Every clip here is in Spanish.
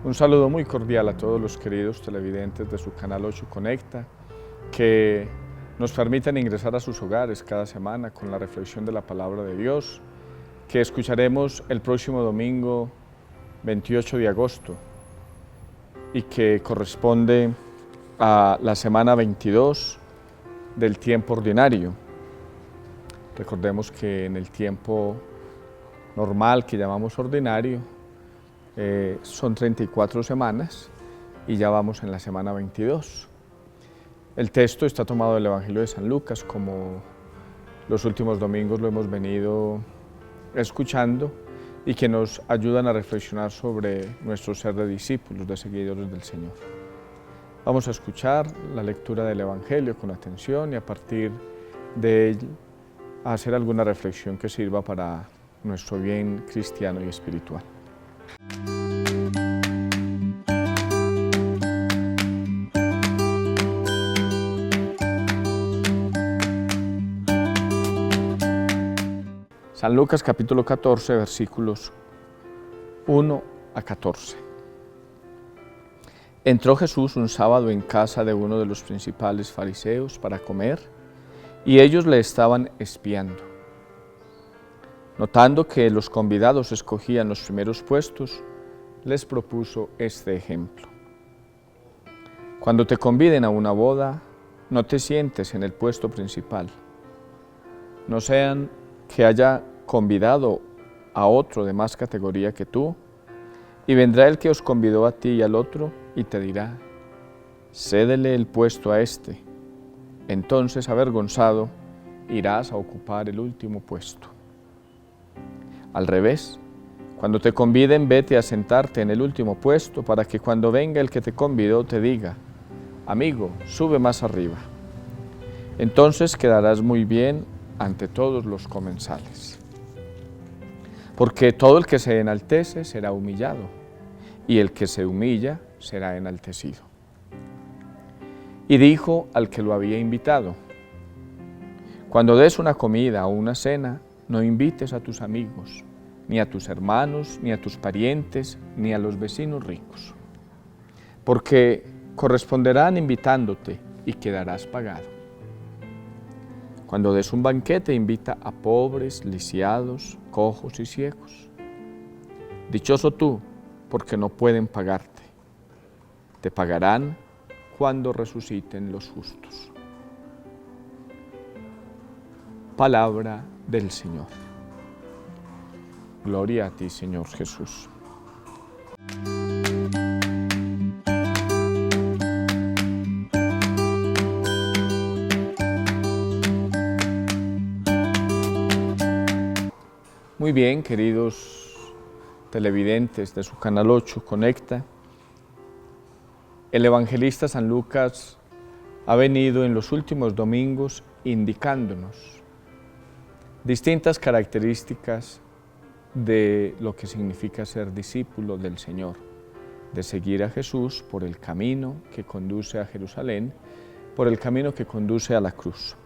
Un saludo muy cordial a todos los queridos televidentes de su canal 8 Conecta, que nos permiten ingresar a sus hogares cada semana con la reflexión de la palabra de Dios, que escucharemos el próximo domingo 28 de agosto y que corresponde a la semana 22 del tiempo ordinario. Recordemos que en el tiempo normal que llamamos ordinario, son 34 semanas y ya vamos en la semana 22. El texto está tomado del Evangelio de San Lucas, como los últimos domingos lo hemos venido escuchando, y que nos ayudan a reflexionar sobre nuestro ser de discípulos, de seguidores del Señor. Vamos a escuchar la lectura del Evangelio con atención y a partir de él a hacer alguna reflexión que sirva para nuestro bien cristiano y espiritual. San Lucas capítulo 14, versículos 1 a 14. Entró Jesús un sábado en casa de uno de los principales fariseos para comer, y ellos le estaban espiando. Notando que los convidados escogían los primeros puestos, les propuso este ejemplo. Cuando te conviden a una boda, no te sientes en el puesto principal. No sean que haya convidado a otro de más categoría que tú, y vendrá el que os convidó a ti y al otro, y te dirá, cédele el puesto a este. Entonces, avergonzado, irás a ocupar el último puesto. Al revés, cuando te conviden, vete a sentarte en el último puesto, para que cuando venga el que te convidó te diga, amigo, sube más arriba. Entonces quedarás muy bien ante todos los comensales. Porque todo el que se enaltece será humillado, y el que se humilla será enaltecido. Y dijo al que lo había invitado, cuando des una comida o una cena, no invites a tus amigos, ni a tus hermanos, ni a tus parientes, ni a los vecinos ricos, porque corresponderán invitándote y quedarás pagado. Cuando des un banquete, invita a pobres, lisiados, cojos y ciegos. Dichoso tú, porque no pueden pagarte. Te pagarán cuando resuciten los justos. Palabra del Señor. Gloria a ti, Señor Jesús. Muy bien, queridos televidentes de su canal 8 Conecta, el evangelista San Lucas ha venido en los últimos domingos indicándonos distintas características de lo que significa ser discípulo del Señor, de seguir a Jesús por el camino que conduce a Jerusalén, por el camino que conduce a la cruz.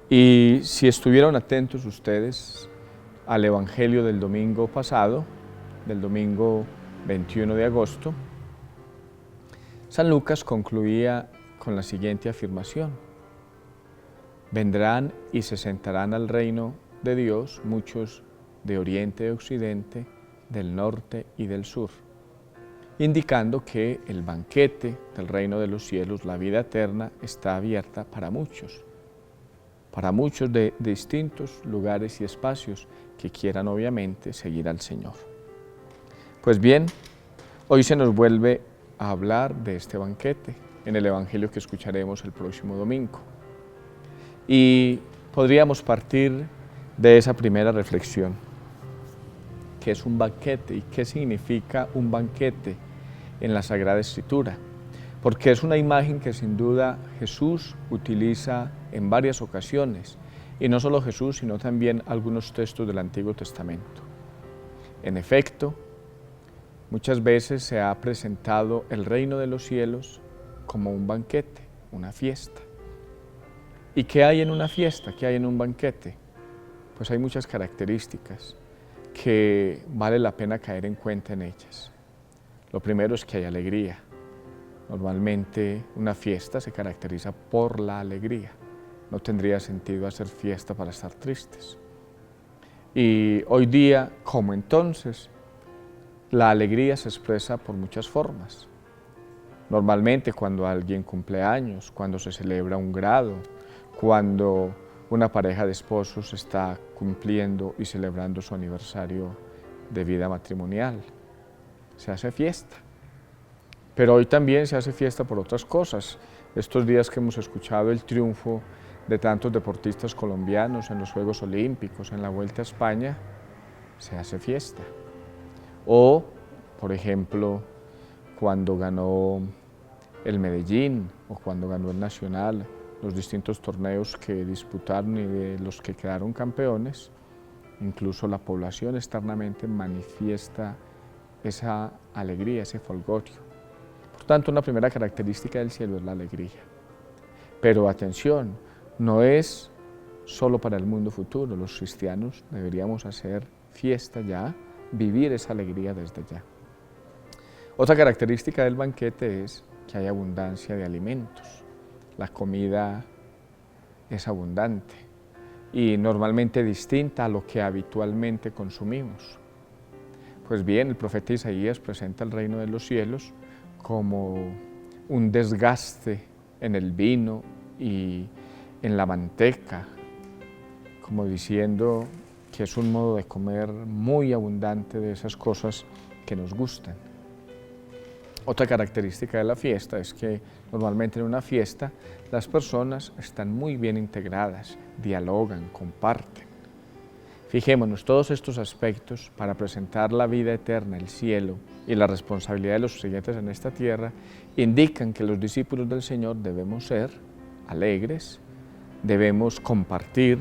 Y si estuvieron atentos ustedes al Evangelio del domingo pasado, del domingo 21 de agosto, San Lucas concluía con la siguiente afirmación: vendrán y se sentarán al reino de Dios muchos de oriente y occidente, del norte y del sur, indicando que el banquete del reino de los cielos, la vida eterna, está abierta para muchos de distintos lugares y espacios que quieran obviamente seguir al Señor. Pues bien, hoy se nos vuelve a hablar de este banquete en el Evangelio que escucharemos el próximo domingo. Y podríamos partir de esa primera reflexión. ¿Qué es un banquete y qué significa un banquete en la Sagrada Escritura? Porque es una imagen que sin duda Jesús utiliza en varias ocasiones, y no solo Jesús, sino también algunos textos del Antiguo Testamento. En efecto, muchas veces se ha presentado el reino de los cielos como un banquete, una fiesta. ¿Y qué hay en una fiesta? ¿Qué hay en un banquete? Pues hay muchas características que vale la pena caer en cuenta en ellas. Lo primero es que hay alegría. Normalmente una fiesta se caracteriza por la alegría. No tendría sentido hacer fiesta para estar tristes. Y hoy día, como entonces, la alegría se expresa por muchas formas. Normalmente cuando alguien cumple años, cuando se celebra un grado, cuando una pareja de esposos está cumpliendo y celebrando su aniversario de vida matrimonial, se hace fiesta. Pero hoy también se hace fiesta por otras cosas. Estos días que hemos escuchado el triunfo de tantos deportistas colombianos en los Juegos Olímpicos, en la Vuelta a España, se hace fiesta. O, por ejemplo, cuando ganó el Medellín o cuando ganó el Nacional, los distintos torneos que disputaron y de los que quedaron campeones, incluso la población externamente manifiesta esa alegría, ese folgorio. Por tanto, una primera característica del cielo es la alegría. Pero atención, no es solo para el mundo futuro. Los cristianos deberíamos hacer fiesta ya, vivir esa alegría desde ya. Otra característica del banquete es que hay abundancia de alimentos. La comida es abundante y normalmente distinta a lo que habitualmente consumimos. Pues bien, el profeta Isaías presenta el reino de los cielos como un desgaste en el vino y en la manteca, como diciendo que es un modo de comer muy abundante de esas cosas que nos gustan. Otra característica de la fiesta es que normalmente en una fiesta las personas están muy bien integradas, dialogan, comparten. Fijémonos, todos estos aspectos para presentar la vida eterna, el cielo y la responsabilidad de los creyentes en esta tierra indican que los discípulos del Señor debemos ser alegres, debemos compartir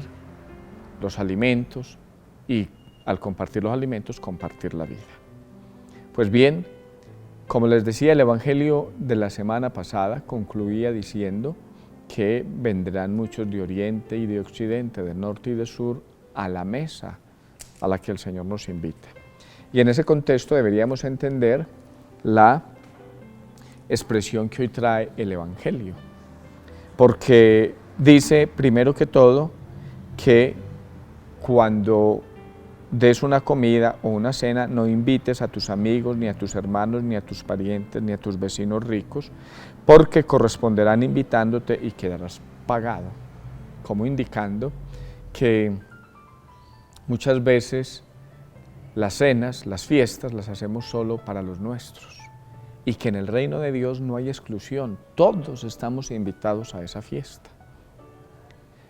los alimentos y al compartir los alimentos, compartir la vida. Pues bien, como les decía, el Evangelio de la semana pasada concluía diciendo que vendrán muchos de oriente y de occidente, de norte y de sur, a la mesa a la que el Señor nos invita. Y en ese contexto deberíamos entender la expresión que hoy trae el Evangelio, porque dice, primero que todo, que cuando des una comida o una cena, no invites a tus amigos, ni a tus hermanos, ni a tus parientes, ni a tus vecinos ricos, porque corresponderán invitándote y quedarás pagado, como indicando que muchas veces las cenas, las fiestas, las hacemos solo para los nuestros y que en el reino de Dios no hay exclusión, todos estamos invitados a esa fiesta.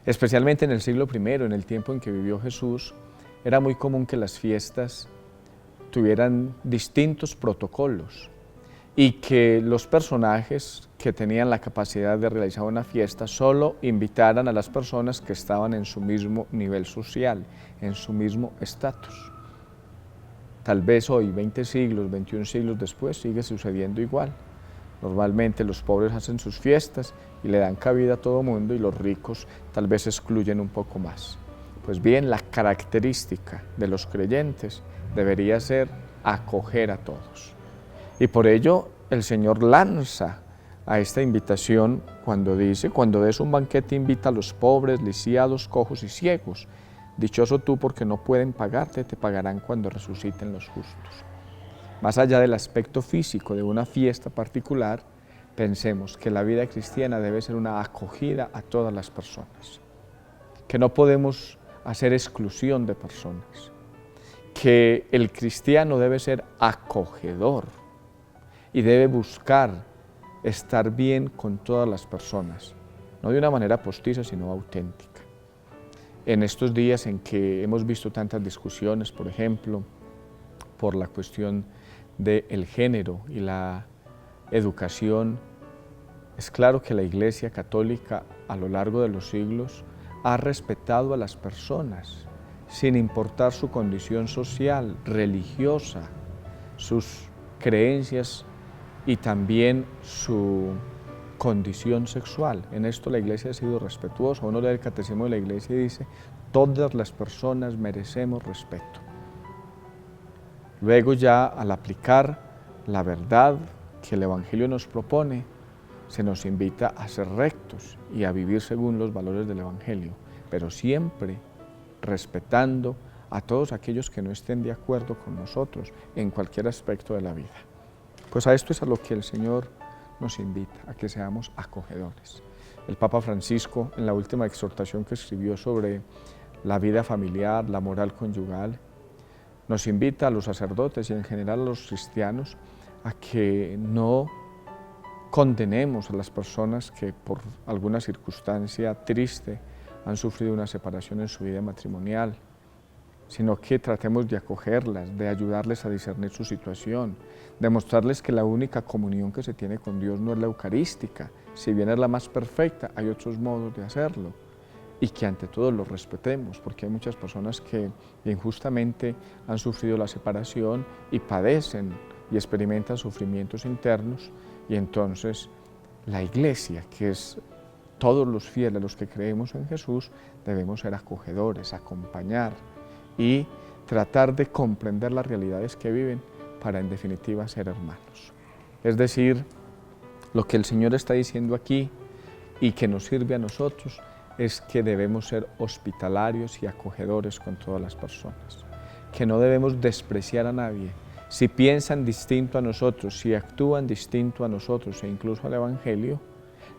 Especialmente en el siglo I, en el tiempo en que vivió Jesús, era muy común que las fiestas tuvieran distintos protocolos y que los personajes que tenían la capacidad de realizar una fiesta solo invitaran a las personas que estaban en su mismo nivel social, en su mismo estatus. Tal vez hoy, 20 siglos, 21 siglos después, sigue sucediendo igual. Normalmente los pobres hacen sus fiestas y le dan cabida a todo mundo y los ricos tal vez excluyen un poco más. Pues bien, la característica de los creyentes debería ser acoger a todos. Y por ello el Señor lanza a esta invitación cuando dice, cuando des un banquete invita a los pobres, lisiados, cojos y ciegos. Dichoso tú porque no pueden pagarte, te pagarán cuando resuciten los justos. Más allá del aspecto físico de una fiesta particular, pensemos que la vida cristiana debe ser una acogida a todas las personas, que no podemos hacer exclusión de personas, que el cristiano debe ser acogedor y debe buscar estar bien con todas las personas, no de una manera postiza, sino auténtica. En estos días en que hemos visto tantas discusiones, por ejemplo, por la cuestión del género y la educación, es claro que la Iglesia Católica a lo largo de los siglos ha respetado a las personas, sin importar su condición social, religiosa, sus creencias y también su condición sexual. En esto la Iglesia ha sido respetuosa. Uno lee el Catecismo de la Iglesia y dice, todas las personas merecemos respeto. Luego ya al aplicar la verdad que el Evangelio nos propone, se nos invita a ser rectos y a vivir según los valores del Evangelio, pero siempre respetando a todos aquellos que no estén de acuerdo con nosotros en cualquier aspecto de la vida. Pues a esto es a lo que el Señor nos invita, a que seamos acogedores. El Papa Francisco, en la última exhortación que escribió sobre la vida familiar, la moral conyugal, nos invita a los sacerdotes y en general a los cristianos a que no condenemos a las personas que por alguna circunstancia triste han sufrido una separación en su vida matrimonial, sino que tratemos de acogerlas, de ayudarles a discernir su situación, de mostrarles que la única comunión que se tiene con Dios no es la eucarística, si bien es la más perfecta, hay otros modos de hacerlo, y que ante todo los respetemos, porque hay muchas personas que injustamente han sufrido la separación y padecen y experimentan sufrimientos internos, y entonces la Iglesia, que es todos los fieles, los que creemos en Jesús, debemos ser acogedores, acompañar y tratar de comprender las realidades que viven para en definitiva ser hermanos. Es decir, lo que el Señor está diciendo aquí y que nos sirve a nosotros es que debemos ser hospitalarios y acogedores con todas las personas, que no debemos despreciar a nadie. Si piensan distinto a nosotros, si actúan distinto a nosotros e incluso al Evangelio,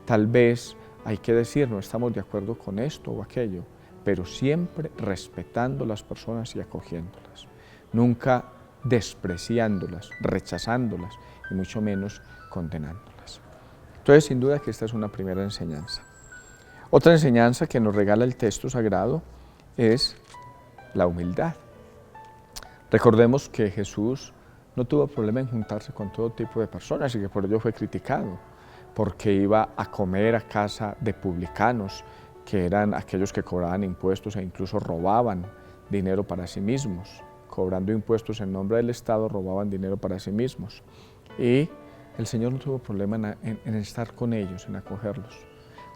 tal vez hay que decir, no estamos de acuerdo con esto o aquello, pero siempre respetando las personas y acogiéndolas, nunca despreciándolas, rechazándolas y mucho menos condenándolas. Entonces, sin duda que esta es una primera enseñanza. Otra enseñanza que nos regala el texto sagrado es la humildad. Recordemos que Jesús no tuvo problema en juntarse con todo tipo de personas y que por ello fue criticado, porque iba a comer a casa de publicanos, que eran aquellos que cobraban impuestos e incluso robaban dinero para sí mismos. Cobrando impuestos en nombre del Estado, robaban dinero para sí mismos. Y el Señor no tuvo problema en estar con ellos, en acogerlos.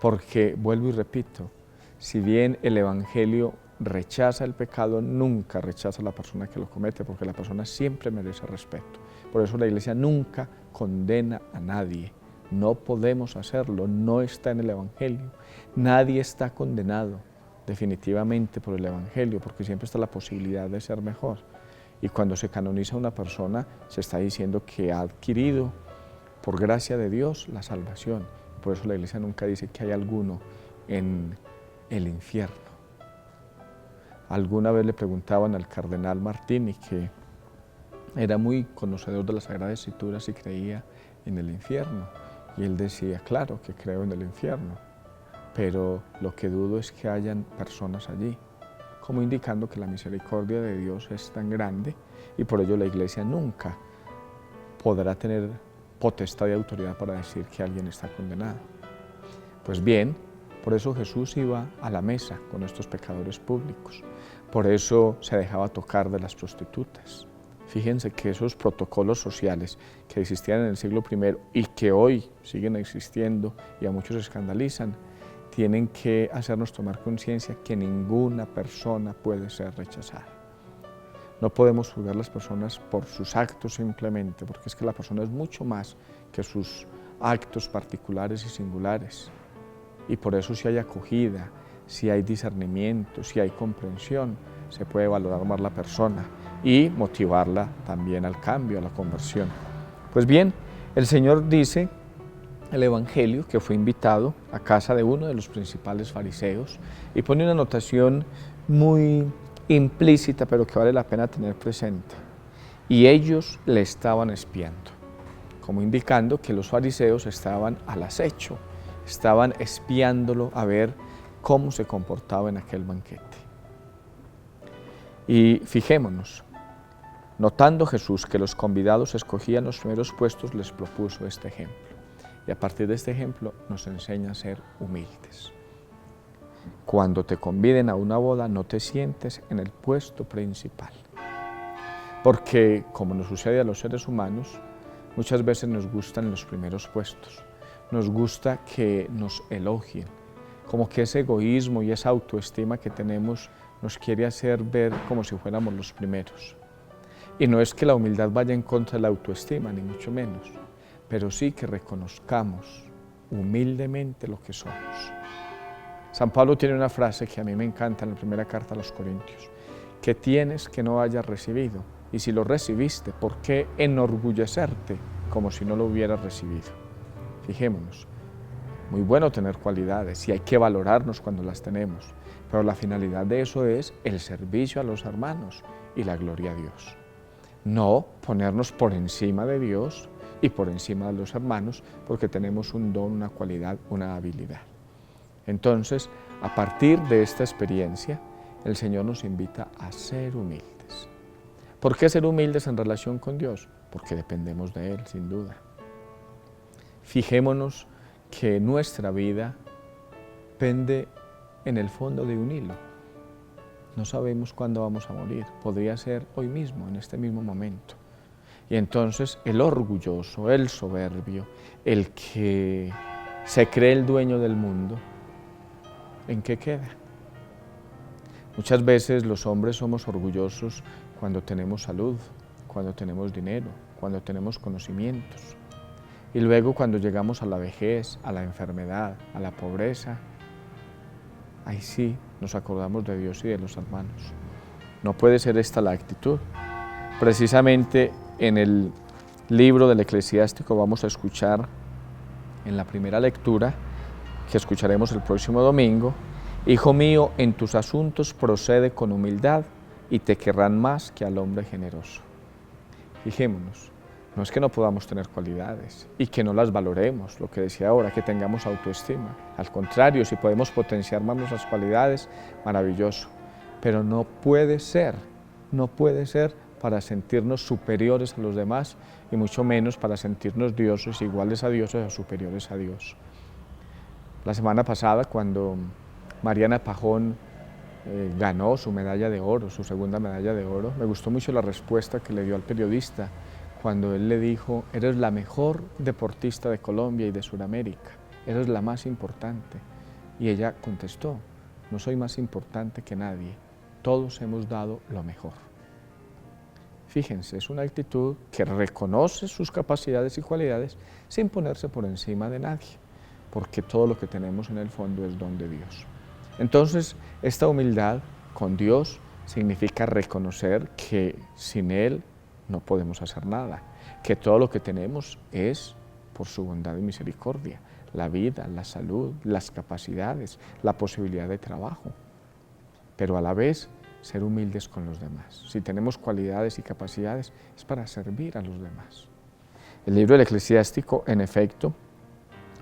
Porque, vuelvo y repito, si bien el Evangelio rechaza el pecado, nunca rechaza a la persona que lo comete, porque la persona siempre merece respeto. Por eso la Iglesia nunca condena a nadie. No podemos hacerlo, no está en el Evangelio. Nadie está condenado definitivamente por el Evangelio, porque siempre está la posibilidad de ser mejor. Y cuando se canoniza una persona, se está diciendo que ha adquirido, por gracia de Dios, la salvación. Por eso la Iglesia nunca dice que hay alguno en el infierno. Alguna vez le preguntaban al cardenal Martini, que era muy conocedor de la Sagrada Escritura, si creía en el infierno. Y él decía, claro que creo en el infierno, pero lo que dudo es que hayan personas allí, como indicando que la misericordia de Dios es tan grande y por ello la Iglesia nunca podrá tener potestad y autoridad para decir que alguien está condenado. Pues bien, por eso Jesús iba a la mesa con estos pecadores públicos, por eso se dejaba tocar de las prostitutas. Fíjense que esos protocolos sociales que existían en el siglo I y que hoy siguen existiendo y a muchos escandalizan, tienen que hacernos tomar conciencia que ninguna persona puede ser rechazada. No podemos juzgar a las personas por sus actos simplemente, porque es que la persona es mucho más que sus actos particulares y singulares. Y por eso si hay acogida, si hay discernimiento, si hay comprensión, se puede valorar más la persona y motivarla también al cambio, a la conversión. Pues bien, el Señor dice, el Evangelio, que fue invitado a casa de uno de los principales fariseos y pone una anotación muy implícita, pero que vale la pena tener presente. Y ellos le estaban espiando, como indicando que los fariseos estaban al acecho, estaban espiándolo a ver cómo se comportaba en aquel banquete. Y fijémonos, notando Jesús que los convidados escogían los primeros puestos, les propuso este ejemplo. Y a partir de este ejemplo nos enseña a ser humildes. Cuando te conviden a una boda, no te sientes en el puesto principal. Porque, como nos sucede a los seres humanos, muchas veces nos gustan los primeros puestos. Nos gusta que nos elogien, como que ese egoísmo y esa autoestima que tenemos nos quiere hacer ver como si fuéramos los primeros. Y no es que la humildad vaya en contra de la autoestima, ni mucho menos, pero sí que reconozcamos humildemente lo que somos. San Pablo tiene una frase que a mí me encanta en la primera carta a los Corintios: que tienes que no hayas recibido, y si lo recibiste, ¿por qué enorgullecerte como si no lo hubieras recibido? Fijémonos, muy bueno tener cualidades y hay que valorarnos cuando las tenemos, pero la finalidad de eso es el servicio a los hermanos y la gloria a Dios. No ponernos por encima de Dios y por encima de los hermanos porque tenemos un don, una cualidad, una habilidad. Entonces, a partir de esta experiencia, el Señor nos invita a ser humildes. ¿Por qué ser humildes en relación con Dios? Porque dependemos de Él, sin duda. Fijémonos que nuestra vida pende en el fondo de un hilo. No sabemos cuándo vamos a morir, podría ser hoy mismo, en este mismo momento. Y entonces el orgulloso, el soberbio, el que se cree el dueño del mundo, ¿en qué queda? Muchas veces los hombres somos orgullosos cuando tenemos salud, cuando tenemos dinero, cuando tenemos conocimientos. Y luego cuando llegamos a la vejez, a la enfermedad, a la pobreza, ahí sí nos acordamos de Dios y de los hermanos. No puede ser esta la actitud. Precisamente en el libro del Eclesiástico vamos a escuchar en la primera lectura, que escucharemos el próximo domingo: Hijo mío, en tus asuntos procede con humildad y te querrán más que al hombre generoso. Fijémonos, no es que no podamos tener cualidades y que no las valoremos, lo que decía ahora, que tengamos autoestima. Al contrario, si podemos potenciar más nuestras cualidades, maravilloso. Pero no puede ser para sentirnos superiores a los demás y mucho menos para sentirnos dioses, iguales a dioses o superiores a Dios. La semana pasada, cuando Mariana Pajón ganó su medalla de oro, su segunda medalla de oro, me gustó mucho la respuesta que le dio al periodista cuando él le dijo: eres la mejor deportista de Colombia y de Sudamérica, eres la más importante. Y ella contestó: no soy más importante que nadie, todos hemos dado lo mejor. Fíjense, es una actitud que reconoce sus capacidades y cualidades sin ponerse por encima de nadie, porque todo lo que tenemos en el fondo es don de Dios. Entonces, esta humildad con Dios significa reconocer que sin Él no podemos hacer nada, que todo lo que tenemos es por su bondad y misericordia, la vida, la salud, las capacidades, la posibilidad de trabajo, pero a la vez ser humildes con los demás. Si tenemos cualidades y capacidades es para servir a los demás. El libro del Eclesiástico, en efecto,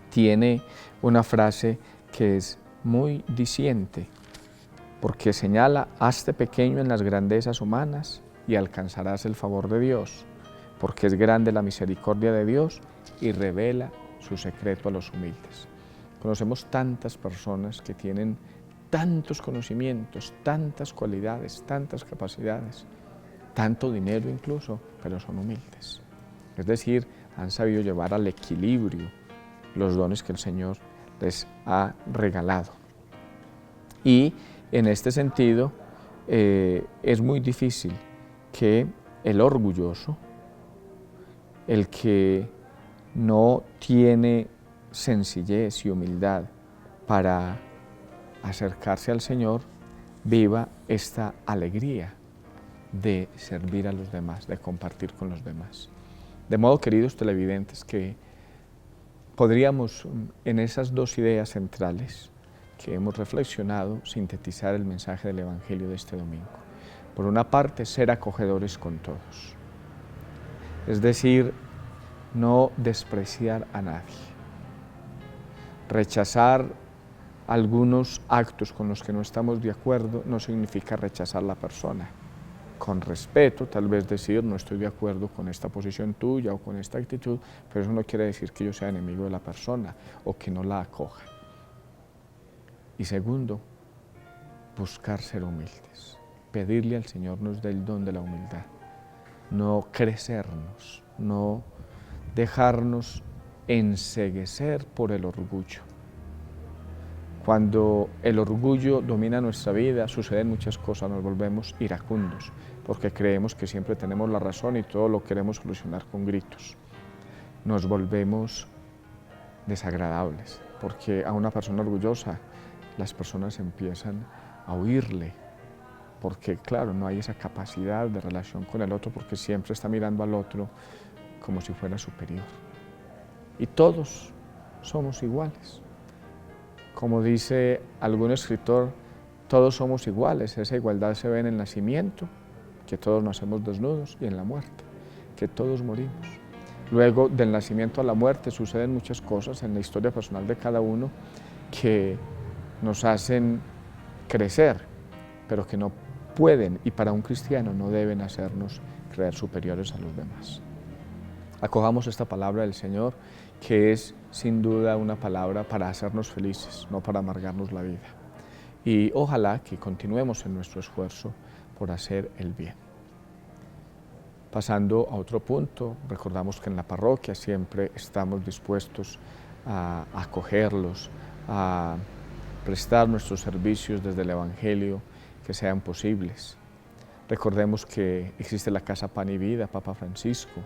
tiene una frase que es muy diciente, porque señala: hazte pequeño en las grandezas humanas y alcanzarás el favor de Dios, porque es grande la misericordia de Dios y revela su secreto a los humildes. Conocemos tantas personas que tienen tantos conocimientos, tantas cualidades, tantas capacidades, tanto dinero incluso, pero son humildes. Es decir, han sabido llevar al equilibrio los dones que el Señor les ha regalado. Y en este sentido es muy difícil que el orgulloso, el que no tiene sencillez y humildad para acercarse al Señor, viva esta alegría de servir a los demás, de compartir con los demás. De modo, queridos televidentes, que podríamos en esas dos ideas centrales que hemos reflexionado sintetizar el mensaje del Evangelio de este domingo. Por una parte, ser acogedores con todos, es decir, no despreciar a nadie, rechazar algunos actos con los que no estamos de acuerdo no significa rechazar la persona. Con respeto, tal vez decir: no estoy de acuerdo con esta posición tuya o con esta actitud, pero eso no quiere decir que yo sea enemigo de la persona o que no la acoja. Y segundo, buscar ser humildes, pedirle al Señor nos dé el don de la humildad, no crecernos, no dejarnos enceguecer por el orgullo. Cuando el orgullo domina nuestra vida, suceden muchas cosas, nos volvemos iracundos, porque creemos que siempre tenemos la razón y todo lo queremos solucionar con gritos. Nos volvemos desagradables, porque a una persona orgullosa las personas empiezan a huirle, porque claro, no hay esa capacidad de relación con el otro, porque siempre está mirando al otro como si fuera superior. Y todos somos iguales. Como dice algún escritor, todos somos iguales. Esa igualdad se ve en el nacimiento, que todos nacemos desnudos, y en la muerte, que todos morimos. Luego del nacimiento a la muerte suceden muchas cosas en la historia personal de cada uno que nos hacen crecer, pero que no pueden, y para un cristiano no deben hacernos creer superiores a los demás. Acojamos esta palabra del Señor, que es sin duda una palabra para hacernos felices, no para amargarnos la vida. Y ojalá que continuemos en nuestro esfuerzo por hacer el bien. Pasando a otro punto, recordamos que en la parroquia siempre estamos dispuestos a acogerlos, a prestar nuestros servicios desde el Evangelio que sean posibles. Recordemos que existe la Casa Pan y Vida, Papa Francisco,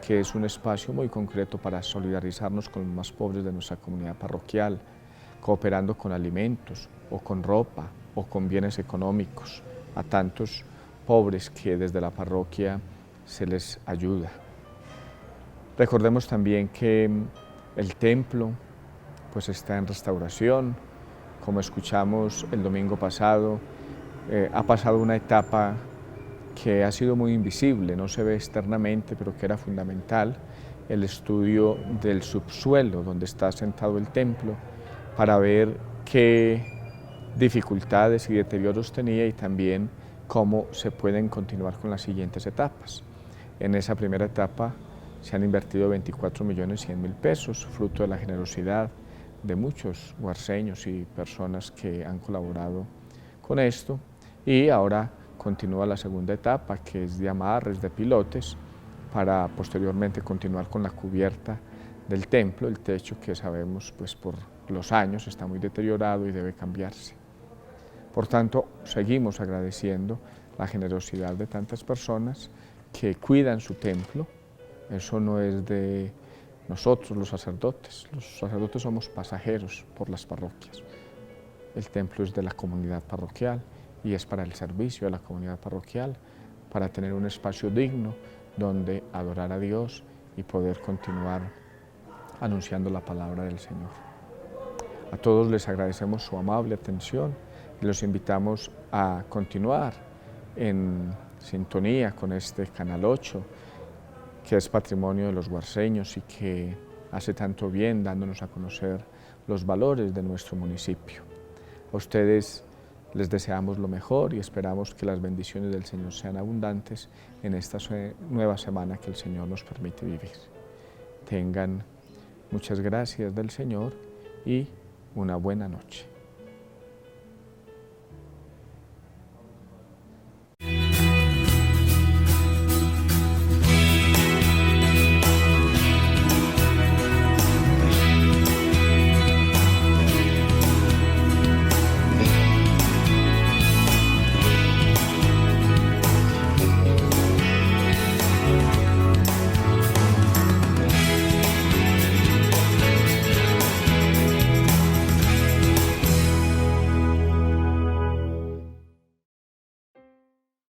que es un espacio muy concreto para solidarizarnos con los más pobres de nuestra comunidad parroquial, cooperando con alimentos, o con ropa, o con bienes económicos, a tantos pobres que desde la parroquia se les ayuda. Recordemos también que el templo pues está en restauración. Como escuchamos el domingo pasado, ha pasado una etapa que ha sido muy invisible, no se ve externamente, pero que era fundamental, el estudio del subsuelo donde está asentado el templo, para ver qué dificultades y deterioros tenía y también cómo se pueden continuar con las siguientes etapas. En esa primera etapa se han invertido 24.100.000 pesos, fruto de la generosidad de muchos huarceños y personas que han colaborado con esto, y ahora continúa la segunda etapa, que es de amarres, de pilotes, para posteriormente continuar con la cubierta del templo, el techo que sabemos pues por los años está muy deteriorado y debe cambiarse. Por tanto, seguimos agradeciendo la generosidad de tantas personas que cuidan su templo. Eso no es de nosotros los sacerdotes somos pasajeros por las parroquias. El templo es de la comunidad parroquial y es para el servicio de la comunidad parroquial, para tener un espacio digno donde adorar a Dios y poder continuar anunciando la palabra del Señor. A todos les agradecemos su amable atención y los invitamos a continuar en sintonía con este Canal 8, que es patrimonio de los huarceños y que hace tanto bien dándonos a conocer los valores de nuestro municipio. A ustedes les deseamos lo mejor y esperamos que las bendiciones del Señor sean abundantes en esta nueva semana que el Señor nos permite vivir. Tengan muchas gracias del Señor y una buena noche.